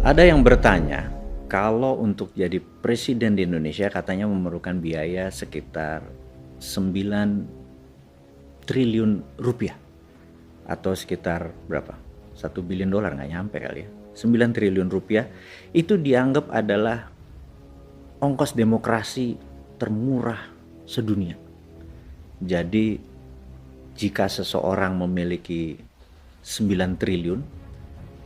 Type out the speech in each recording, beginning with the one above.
Ada yang bertanya, kalau untuk jadi presiden di Indonesia katanya memerlukan biaya sekitar 9 triliun rupiah atau sekitar berapa? 1 billion dolar, nggak nyampe kali ya. 9 triliun rupiah itu dianggap adalah ongkos demokrasi termurah sedunia. Jadi jika seseorang memiliki 9 triliun,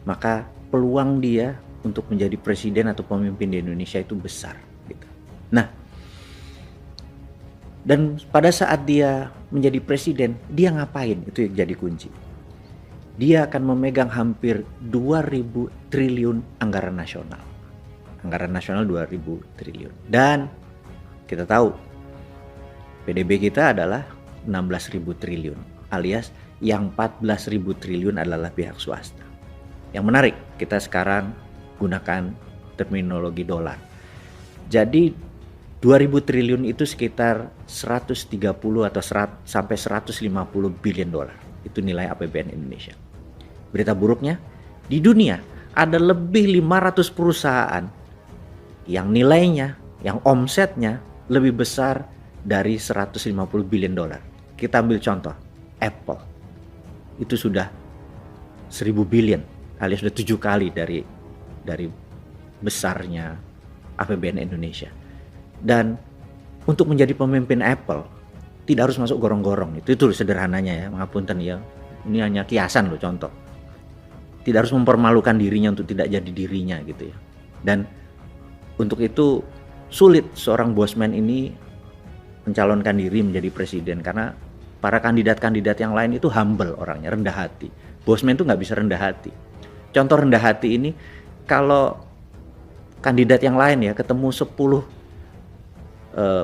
maka peluang dia untuk menjadi presiden atau pemimpin di Indonesia itu besar gitu. Nah, dan pada saat dia menjadi presiden, dia ngapain? Itu yang jadi kunci. Dia akan memegang hampir 2.000 triliun anggaran nasional. Anggaran nasional 2.000 triliun. Dan kita tahu PDB kita adalah 16.000 triliun, alias yang 14.000 triliun adalah pihak swasta. Yang menarik, kita sekarang gunakan terminologi dolar. Jadi 2.000 triliun itu sekitar 130 atau sampai 150 billion dolar. Itu nilai APBN Indonesia. Berita buruknya, di dunia ada lebih 500 perusahaan yang nilainya, yang omsetnya lebih besar dari 150 billion dolar. Kita ambil contoh, Apple. Itu sudah 1.000 billion, alias sudah 7 kali dari besarnya APBN Indonesia. Dan untuk menjadi pemimpin Apple tidak harus masuk gorong-gorong. Itu sederhananya ya, ngapunten ya. Ini hanya kiasan loh, contoh. Tidak harus mempermalukan dirinya untuk tidak jadi dirinya gitu ya. Dan untuk itu sulit seorang bosman ini mencalonkan diri menjadi presiden, karena para kandidat-kandidat yang lain itu humble orangnya, rendah hati. Bosman itu nggak bisa rendah hati. Contoh rendah hati ini, kalau kandidat yang lain ya ketemu 10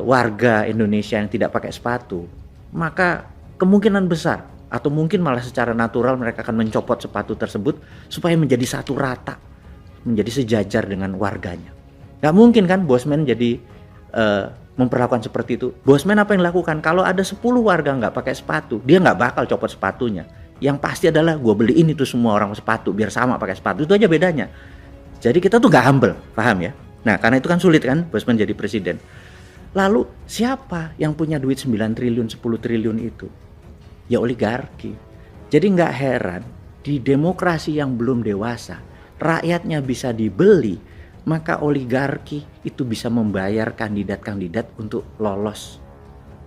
warga Indonesia yang tidak pakai sepatu, maka kemungkinan besar atau mungkin malah secara natural mereka akan mencopot sepatu tersebut supaya menjadi satu rata, menjadi sejajar dengan warganya. Gak mungkin kan bosman jadi memperlakukan seperti itu. Bosman apa yang dilakukan? Kalau ada 10 warga nggak pakai sepatu, dia nggak bakal copot sepatunya. Yang pasti adalah gue beliin itu semua orang sepatu biar sama pakai sepatu. Itu aja bedanya. Jadi kita tuh gak humble, paham ya? Nah, karena itu kan sulit kan bosman jadi presiden. Lalu siapa yang punya duit 9 triliun, 10 triliun itu? Ya oligarki. Jadi gak heran di demokrasi yang belum dewasa, rakyatnya bisa dibeli, maka oligarki itu bisa membayar kandidat-kandidat untuk lolos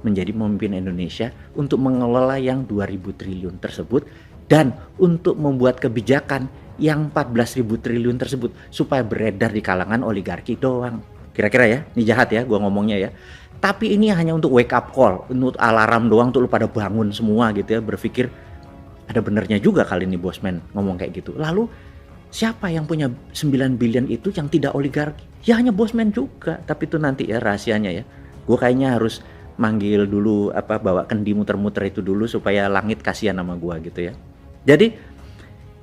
menjadi pemimpin Indonesia, untuk mengelola yang 2.000 triliun tersebut, dan untuk membuat kebijakan yang 14.000 triliun tersebut supaya beredar di kalangan oligarki doang. Kira-kira ya, ini jahat ya gua ngomongnya ya. Tapi ini hanya untuk wake up call, untuk alarm doang untuk lu pada bangun semua gitu ya, berpikir ada benernya juga kali ini bosman ngomong kayak gitu. Lalu siapa yang punya 9 billion itu yang tidak oligarki? Ya hanya bosman juga, tapi itu nanti ya rahasianya ya. Gue kayaknya harus manggil dulu bawa kendi muter-muter itu dulu supaya langit kasihan sama gue gitu ya. Jadi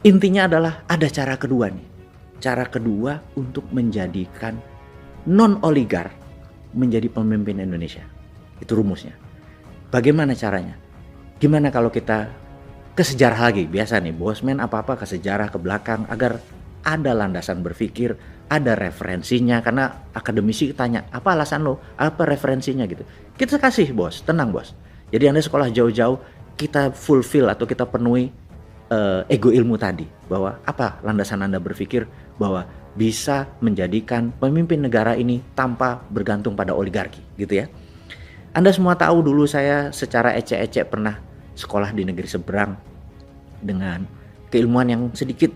intinya adalah ada cara kedua nih. Cara kedua untuk menjadikan non-oligar menjadi pemimpin Indonesia. Itu rumusnya. Bagaimana caranya? Gimana kalau kita ke sejarah lagi? Biasa nih bosman apa-apa ke sejarah, ke belakang, agar ada landasan berpikir, ada referensinya. Karena akademisi tanya, apa alasan lo? Apa referensinya gitu. Kita kasih bos, tenang bos. Jadi Anda sekolah jauh-jauh, kita fulfill atau kita penuhi ego ilmu tadi. Bahwa apa landasan Anda berpikir bahwa bisa menjadikan pemimpin negara ini tanpa bergantung pada oligarki gitu ya. Anda semua tahu dulu saya secara ecek-ecek pernah sekolah di negeri seberang dengan keilmuan yang sedikit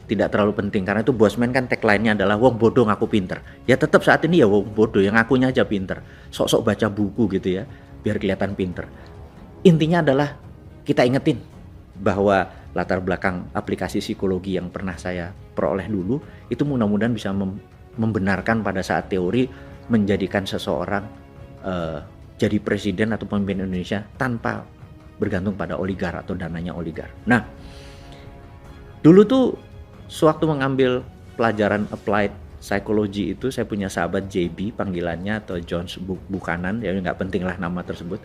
tidak terlalu penting, karena itu bosman kan tagline-nya adalah wong bodoh ngaku pinter. Ya tetap saat ini ya wong bodoh yang ngakunya aja pinter, sok-sok baca buku gitu ya biar kelihatan pinter. Intinya adalah kita ingetin bahwa latar belakang aplikasi psikologi yang pernah saya peroleh dulu itu mudah-mudahan bisa membenarkan pada saat teori menjadikan seseorang jadi presiden atau pemimpin Indonesia tanpa bergantung pada oligar atau dananya oligar. Nah, dulu tuh sewaktu mengambil pelajaran applied psychology itu saya punya sahabat JB panggilannya atau John Buchanan, ya nggak penting lah nama tersebut.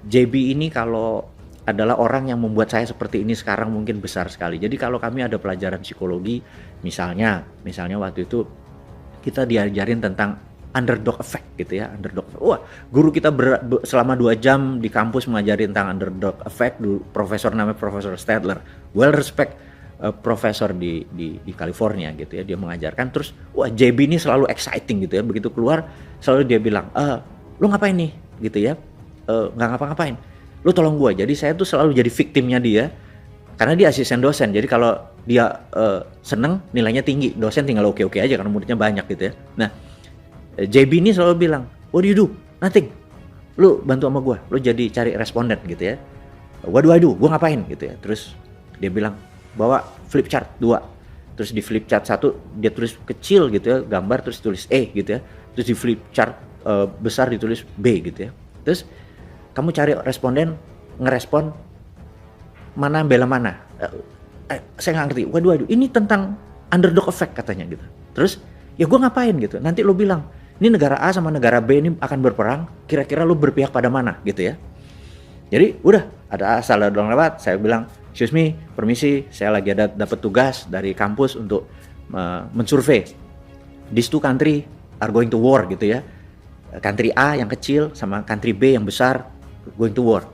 JB ini kalau adalah orang yang membuat saya seperti ini sekarang mungkin besar sekali. Jadi kalau kami ada pelajaran psikologi, misalnya waktu itu kita diajarin tentang underdog effect gitu ya, underdog. Wah, guru kita selama 2 jam di kampus mengajari tentang underdog effect. Profesor namanya Profesor Stadler, well respect profesor di California gitu ya, dia mengajarkan. Terus wah, JB ini selalu exciting gitu ya, begitu keluar selalu dia bilang, lu ngapain nih gitu ya, nggak ngapa-ngapain, lu tolong gua. Jadi saya tuh selalu jadi victimnya dia, karena dia asisten dosen. Jadi kalau dia seneng, nilainya tinggi, dosen tinggal oke-oke aja karena muridnya banyak gitu ya. Nah, JB ini selalu bilang, what do you do? Nothing. Lu bantu sama gua, lu jadi cari responden gitu ya. What do I do? Gua ngapain gitu ya. Terus dia bilang, bawa flip chart 2. Terus di flip chart 1 dia tulis kecil gitu ya, gambar, terus tulis E gitu ya. Terus di flip chart besar ditulis B gitu ya. Terus kamu cari responden, ngerespon mana bela mana. Saya nggak ngerti. Waduh, ini tentang underdog effect katanya gitu. Terus ya gue ngapain gitu. Nanti lo bilang, ini negara A sama negara B ini akan berperang. Kira-kira lo berpihak pada mana gitu ya. Jadi udah ada asal dong lewat. Saya bilang, excuse me, permisi, saya lagi ada dapat tugas dari kampus untuk mensurvey. These two country are going to war gitu ya. Country A yang kecil sama country B yang besar going to war.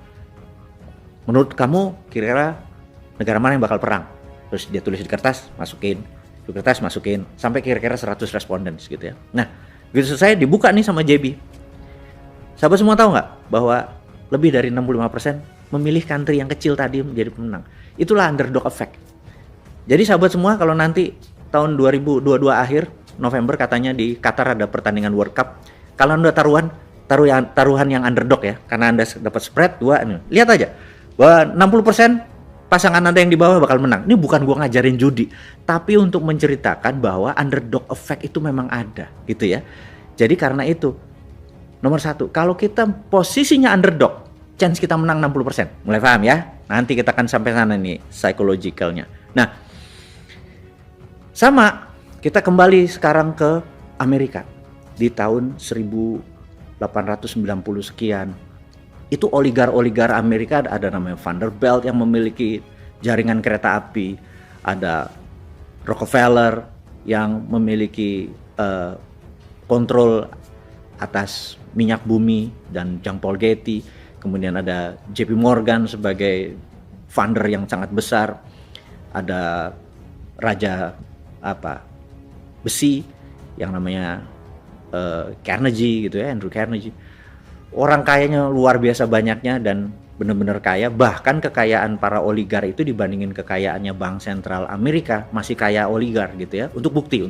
Menurut kamu kira-kira negara mana yang bakal perang? Terus dia tulis di kertas, masukin. Di kertas masukin sampai kira-kira 100 responden gitu ya. Nah, begitu selesai dibuka nih sama JB. Sahabat semua tahu nggak bahwa lebih dari 65% memilih country yang kecil tadi menjadi pemenang. Itulah underdog effect. Jadi sahabat semua, kalau nanti tahun 2022 akhir November katanya di Qatar ada pertandingan World Cup. Kalau Anda taruhan yang underdog ya, karena Anda dapat spread 2 ini. Lihat aja bahwa 60% pasangan Anda yang di bawah bakal menang. Ini bukan gua ngajarin judi, tapi untuk menceritakan bahwa underdog effect itu memang ada gitu ya. Jadi karena itu nomor 1, kalau kita posisinya underdog, chance kita menang 60%. Mulai paham ya? Nanti kita akan sampai sana nih psychologicalnya. Nah, sama kita kembali sekarang ke Amerika di tahun 1890 sekian. Itu oligar Amerika, ada namanya Vanderbilt yang memiliki jaringan kereta api, ada Rockefeller yang memiliki kontrol atas minyak bumi dan Jean Paul Getty, kemudian ada JP Morgan sebagai funder yang sangat besar, ada raja besi yang namanya Carnegie gitu ya, Andrew Carnegie. Orang kayanya luar biasa banyaknya dan benar-benar kaya. Bahkan kekayaan para oligar itu dibandingin kekayaannya Bank Sentral Amerika masih kaya oligar gitu ya. Untuk bukti.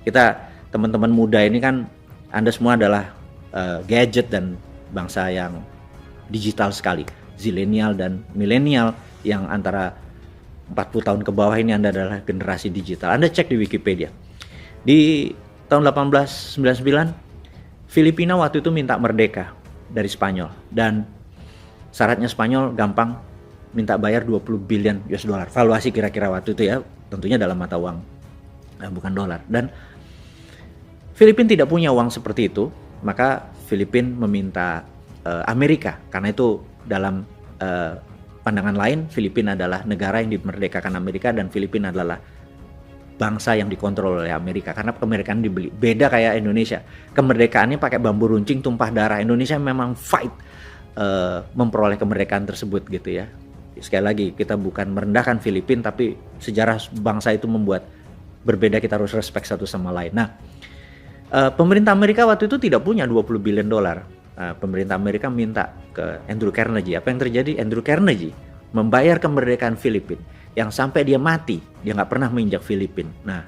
Kita teman-teman muda ini kan, Anda semua adalah gadget dan bangsa yang digital sekali. Zilenial dan milenial yang antara 40 tahun ke bawah ini Anda adalah generasi digital. Anda cek di Wikipedia. Di tahun 1899 Filipina waktu itu minta merdeka dari Spanyol, dan syaratnya Spanyol gampang, minta bayar 20 billion US dollar. Valuasi kira-kira waktu itu ya, tentunya dalam mata uang, bukan dolar. Dan Filipina tidak punya uang seperti itu, maka Filipina meminta Amerika, karena itu dalam pandangan lain Filipina adalah negara yang dimerdekakan Amerika dan Filipina adalah bangsa yang dikontrol oleh Amerika, karena kemerdekaan dibeli. Beda kayak Indonesia, kemerdekaannya pakai bambu runcing tumpah darah. Indonesia memang fight memperoleh kemerdekaan tersebut gitu ya. Sekali lagi, kita bukan merendahkan Filipina, tapi sejarah bangsa itu membuat berbeda, kita harus respect satu sama lain. Nah, pemerintah Amerika waktu itu tidak punya 20 billion dolar. Pemerintah Amerika minta ke Andrew Carnegie. Apa yang terjadi? Andrew Carnegie membayar kemerdekaan Filipina, yang sampai dia mati dia nggak pernah menginjak Filipina. Nah,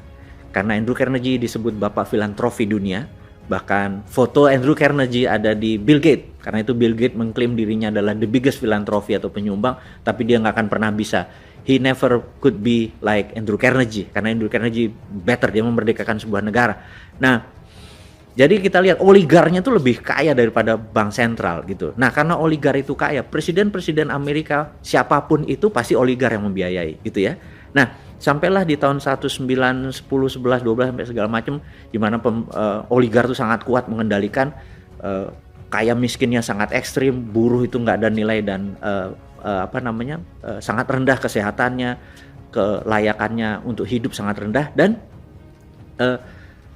karena Andrew Carnegie disebut bapak filantropi dunia, bahkan foto Andrew Carnegie ada di Bill Gates. Karena itu Bill Gates mengklaim dirinya adalah the biggest philanthropy atau penyumbang, tapi dia nggak akan pernah bisa. He never could be like Andrew Carnegie, karena Andrew Carnegie better, dia memerdekakan sebuah negara. Nah, jadi kita lihat oligarnya itu lebih kaya daripada bank sentral gitu. Nah, karena oligar itu kaya, presiden-presiden Amerika siapapun itu pasti oligar yang membiayai gitu ya. Nah, sampailah di tahun 1910, 11, 12 sampai segala macam, di mana oligar itu sangat kuat mengendalikan, kaya miskinnya sangat ekstrim, buruh itu nggak ada nilai dan sangat rendah kesehatannya, kelayakannya untuk hidup sangat rendah, dan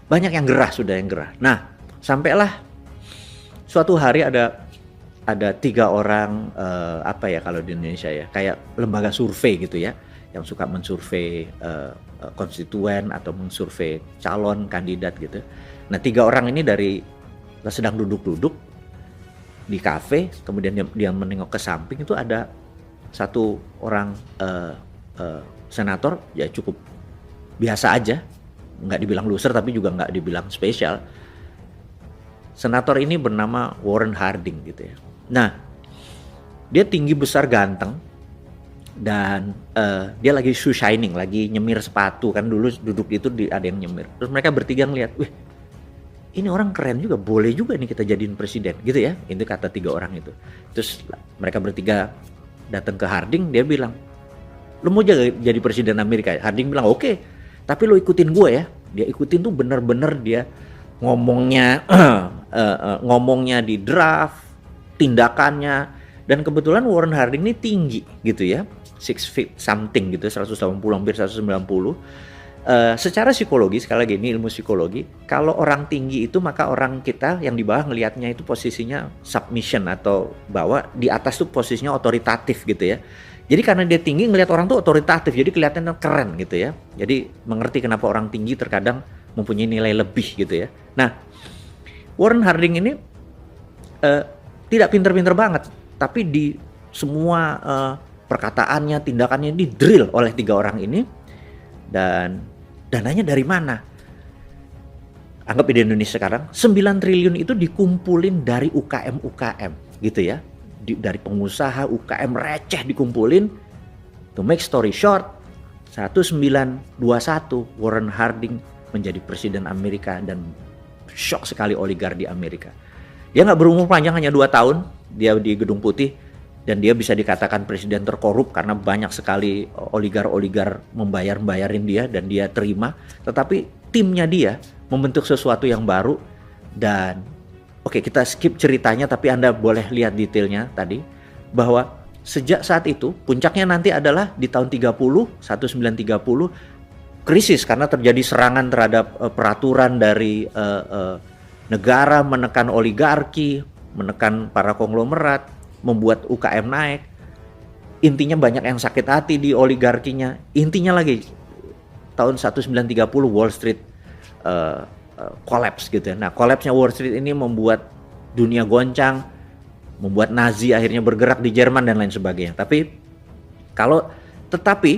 banyak yang gerah, sudah yang gerah. Nah, sampailah suatu hari ada 3 orang kalau di Indonesia ya, kayak lembaga survei gitu ya, yang suka mensurvei konstituen atau mensurvei calon kandidat gitu. Nah, 3 orang ini sedang duduk-duduk di kafe, kemudian dia menengok ke samping, itu ada satu orang senator, ya cukup biasa aja, nggak dibilang loser tapi juga nggak dibilang spesial. Senator ini bernama Warren Harding gitu ya. Nah, dia tinggi, besar, ganteng, dan dia lagi shoe shining, lagi nyemir sepatu, kan dulu duduk itu ada yang nyemir. Terus mereka bertiga ngeliat, wih, ini orang keren juga, boleh juga nih kita jadiin presiden gitu ya. Itu kata 3 orang itu. Terus mereka bertiga datang ke Harding, dia bilang, lu mau jadi presiden Amerika? Harding bilang, oke, tapi lu ikutin gue ya. Dia ikutin tuh bener-bener, dia ngomongnya di draft, tindakannya. Dan kebetulan Warren Harding ini tinggi gitu ya, 6 feet something gitu, 180 hampir 190. Secara psikologi, sekali lagi ini ilmu psikologi, kalau orang tinggi itu maka orang kita yang di bawah ngelihatnya itu posisinya submission, atau bawah, di atas tuh posisinya otoritatif gitu ya. Jadi karena dia tinggi, ngelihat orang tuh otoritatif, jadi kelihatannya keren gitu ya. Jadi mengerti kenapa orang tinggi terkadang mempunyai nilai lebih gitu ya. Nah, Warren Harding ini tidak pinter-pinter banget, tapi di semua perkataannya, tindakannya di drill oleh 3 orang ini. Dan dananya dari mana? Anggap di Indonesia sekarang 9 triliun itu dikumpulin dari UKM gitu ya. Dari pengusaha UKM receh dikumpulin. To make story short, 1921 Warren Harding menjadi presiden Amerika, dan shock sekali oligar di Amerika. Dia nggak berumur panjang, hanya 2 tahun dia di Gedung Putih, dan dia bisa dikatakan presiden terkorup karena banyak sekali oligar-oligar membayarin dia, dan dia terima. Tetapi timnya dia membentuk sesuatu yang baru. Dan oke, kita skip ceritanya, tapi Anda boleh lihat detailnya tadi, bahwa sejak saat itu puncaknya nanti adalah di tahun 1930 krisis karena terjadi serangan terhadap peraturan dari negara, menekan oligarki, menekan para konglomerat, membuat UKM naik. Intinya banyak yang sakit hati di oligarkinya. Intinya lagi tahun 1930 Wall Street collapse gitu ya. Nah, collapse-nya Wall Street ini membuat dunia goncang, membuat Nazi akhirnya bergerak di Jerman dan lain sebagainya. Tetapi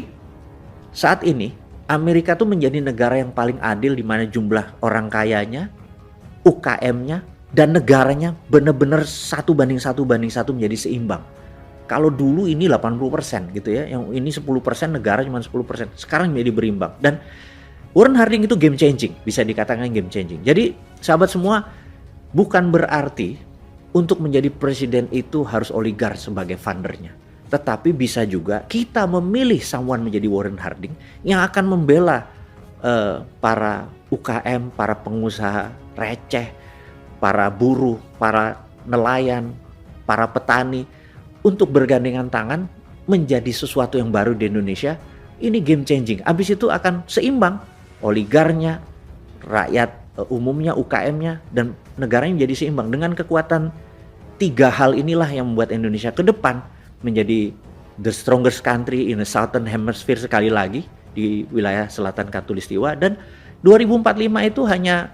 saat ini Amerika tuh menjadi negara yang paling adil, di mana jumlah orang kayanya, UKM-nya, dan negaranya benar-benar 1:1 menjadi seimbang. Kalau dulu ini 80% gitu ya, yang ini 10%, negara cuma 10%. Sekarang menjadi berimbang. Dan Warren Harding itu game changing, bisa dikatakan game changing. Jadi sahabat semua, bukan berarti untuk menjadi presiden itu harus oligar sebagai fundernya. Tetapi bisa juga kita memilih someone menjadi Warren Harding yang akan membela para UKM, para pengusaha receh, para buruh, para nelayan, para petani, untuk bergandengan tangan menjadi sesuatu yang baru di Indonesia. Ini game changing. Abis itu akan seimbang, oligarnya, rakyat umumnya, UKM-nya, dan negaranya menjadi seimbang. Dengan kekuatan 3 hal inilah yang membuat Indonesia ke depan menjadi the strongest country in the southern hemisphere sekali lagi di wilayah selatan Katulistiwa. Dan 2045 itu hanya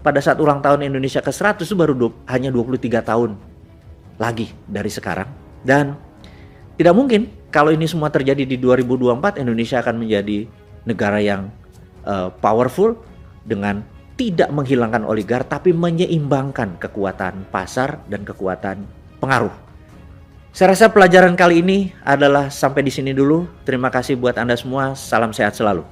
pada saat ulang tahun Indonesia ke-100 itu baru hanya 23 tahun lagi dari sekarang. Dan tidak mungkin kalau ini semua terjadi di 2024, Indonesia akan menjadi negara yang powerful dengan tidak menghilangkan oligar, tapi menyeimbangkan kekuatan pasar dan kekuatan pengaruh. Saya rasa pelajaran kali ini adalah sampai di sini dulu. Terima kasih buat Anda semua. Salam sehat selalu.